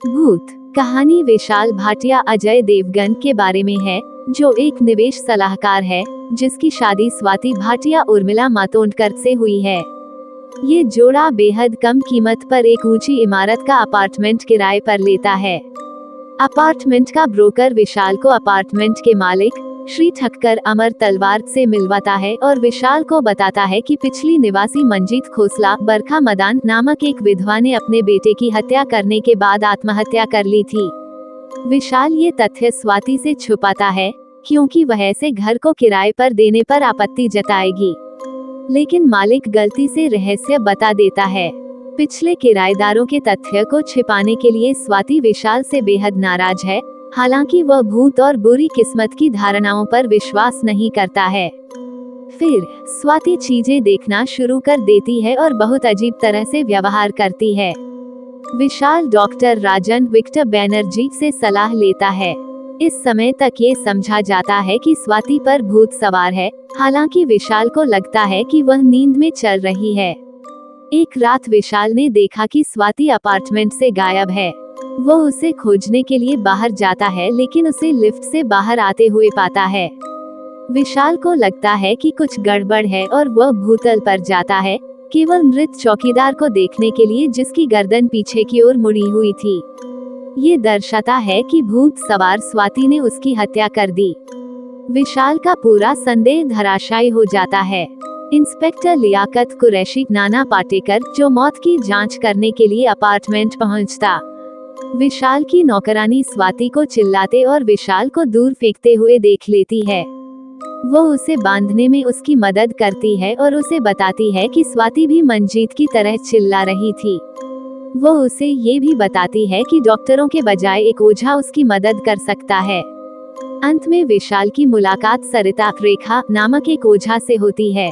भूत कहानी विशाल भाटिया अजय देवगन के बारे में है, जो एक निवेश सलाहकार है जिसकी शादी स्वाति भाटिया उर्मिला मातोंडकर से हुई है। ये जोड़ा बेहद कम कीमत पर एक ऊंची इमारत का अपार्टमेंट किराए पर लेता है। अपार्टमेंट का ब्रोकर विशाल को अपार्टमेंट के मालिक श्री ठक्कर अमर तलवार से मिलवाता है और विशाल को बताता है कि पिछली निवासी मंजीत खोसला बरखा मदान नामक एक विधवा ने अपने बेटे की हत्या करने के बाद आत्महत्या कर ली थी। विशाल ये तथ्य स्वाति से छुपाता है क्योंकि वह ऐसे घर को किराए पर देने पर आपत्ति जताएगी, लेकिन मालिक गलती से रहस्य बता देता है। पिछले किराएदारों के तथ्य को छिपाने के लिए स्वाति विशाल से बेहद नाराज है, हालांकि वह भूत और बुरी किस्मत की धारणाओं पर विश्वास नहीं करता है। फिर स्वाति चीजें देखना शुरू कर देती है और बहुत अजीब तरह से व्यवहार करती है। विशाल डॉक्टर राजन विक्टर बैनर्जी से सलाह लेता है। इस समय तक ये समझा जाता है कि स्वाति पर भूत सवार है, हालांकि विशाल को लगता है कि वह नींद में चल रही है। एक रात विशाल ने देखा कि स्वाति अपार्टमेंट से गायब है। वो उसे खोजने के लिए बाहर जाता है, लेकिन उसे लिफ्ट से बाहर आते हुए पाता है। विशाल को लगता है कि कुछ गड़बड़ है और वह भूतल पर जाता है, केवल मृत चौकीदार को देखने के लिए जिसकी गर्दन पीछे की ओर मुड़ी हुई थी। ये दर्शाता है कि भूत सवार स्वाति ने उसकी हत्या कर दी। विशाल का पूरा संदेह धराशायी हो जाता है। इंस्पेक्टर लियाकत कुरैशी नाना पाटेकर जो मौत की जांच करने के लिए अपार्टमेंट पहुंचता, विशाल की नौकरानी स्वाति को चिल्लाते और विशाल को दूर फेंकते हुए देख लेती है। वो उसे बांधने में उसकी मदद करती है और उसे बताती है कि स्वाति भी मंजीत की तरह चिल्ला रही थी। वो उसे ये भी बताती है कि डॉक्टरों के बजाय एक ओझा उसकी मदद कर सकता है। अंत में विशाल की मुलाकात सरिता रेखा नामक एक ओझा से होती है।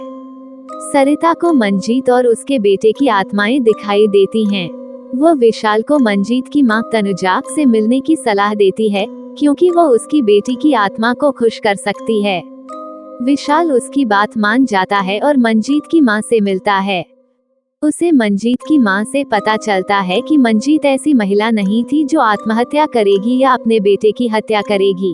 सरिता को मंजीत और उसके बेटे की आत्माएं दिखाई देती हैं। वो विशाल को मंजीत की मां तनुजा से मिलने की सलाह देती है क्योंकि वो उसकी बेटी की आत्मा को खुश कर सकती है। विशाल उसकी बात मान जाता है और मंजीत की मां से मिलता है। उसे मंजीत की मां से पता चलता है कि मंजीत ऐसी महिला नहीं थी जो आत्महत्या करेगी या अपने बेटे की हत्या करेगी।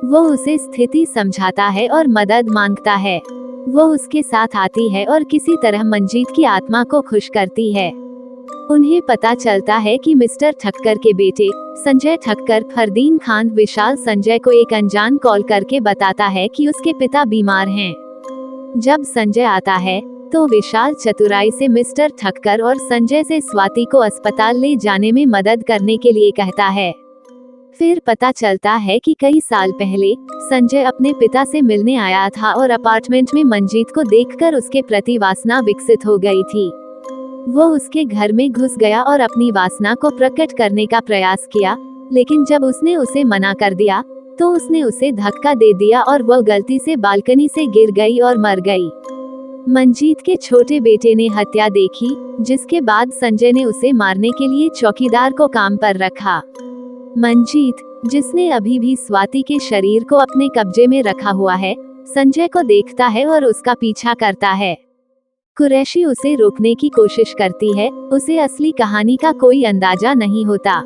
वो उसे स्थिति समझाता है और मदद मांगता है। वो उसके साथ आती है और किसी तरह मंजीत की आत्मा को खुश करती है। उन्हें पता चलता है कि मिस्टर ठक्कर के बेटे संजय ठक्कर फरदीन खान विशाल संजय को एक अनजान कॉल करके बताता है कि उसके पिता बीमार हैं। जब संजय आता है तो विशाल चतुराई से मिस्टर ठक्कर और संजय से स्वाति को अस्पताल ले जाने में मदद करने के लिए कहता है। फिर पता चलता है कि कई साल पहले संजय अपने पिता से मिलने आया था और अपार्टमेंट में मंजीत को देखकर उसके प्रति वासना विकसित हो गई थी। वो उसके घर में घुस गया और अपनी वासना को प्रकट करने का प्रयास किया, लेकिन जब उसने उसे मना कर दिया तो उसने उसे धक्का दे दिया और वह गलती से बालकनी से गिर गई और मर गई। मंजीत के छोटे बेटे ने हत्या देखी, जिसके बाद संजय ने उसे मारने के लिए चौकीदार को काम पर रखा। मंजीत, जिसने अभी भी स्वाति के शरीर को अपने कब्जे में रखा हुआ है, संजय को देखता है और उसका पीछा करता है। कुरैशी उसे रोकने की कोशिश करती है, उसे असली कहानी का कोई अंदाजा नहीं होता।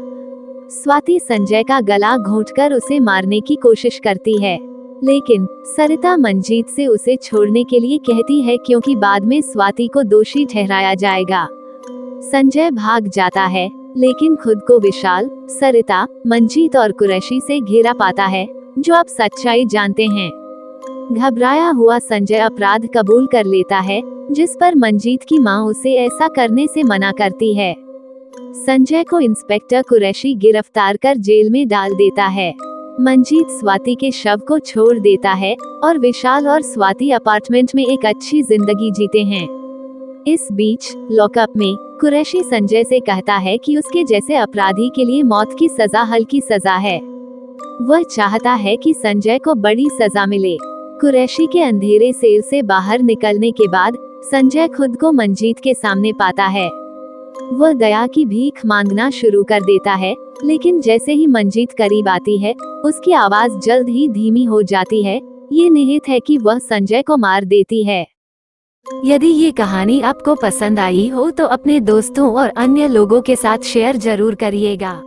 स्वाति संजय का गला घोंटकर उसे मारने की कोशिश करती है, लेकिन सरिता मंजीत से उसे छोड़ने के लिए कहती है क्योंकि बाद में स्वाति को दोषी ठहराया जाएगा। संजय भाग जाता है, लेकिन खुद को विशाल, सरिता, मंजीत और कुरैशी से घेरा पाता है, जो अब सच्चाई जानते हैं। घबराया हुआ संजय अपराध कबूल कर लेता है, जिस पर मंजीत की मां उसे ऐसा करने से मना करती है। संजय को इंस्पेक्टर कुरैशी गिरफ्तार कर जेल में डाल देता है। मंजीत स्वाति के शव को छोड़ देता है और विशाल और स्वाति अपार्टमेंट में एक अच्छी जिंदगी जीते हैं। इस बीच लॉकअप में कुरैशी संजय से कहता है कि उसके जैसे अपराधी के लिए मौत की सजा हल्की सजा है। वह चाहता है कि संजय को बड़ी सजा मिले। कुरैशी के अंधेरे सेल से बाहर निकलने के बाद संजय खुद को मंजीत के सामने पाता है। वह दया की भीख मांगना शुरू कर देता है, लेकिन जैसे ही मंजीत करीब आती है, उसकी आवाज जल्द ही धीमी हो जाती है। ये निहित है कि वह संजय को मार देती है। यदि ये कहानी आपको पसंद आई हो तो अपने दोस्तों और अन्य लोगों के साथ शेयर जरूर करिएगा।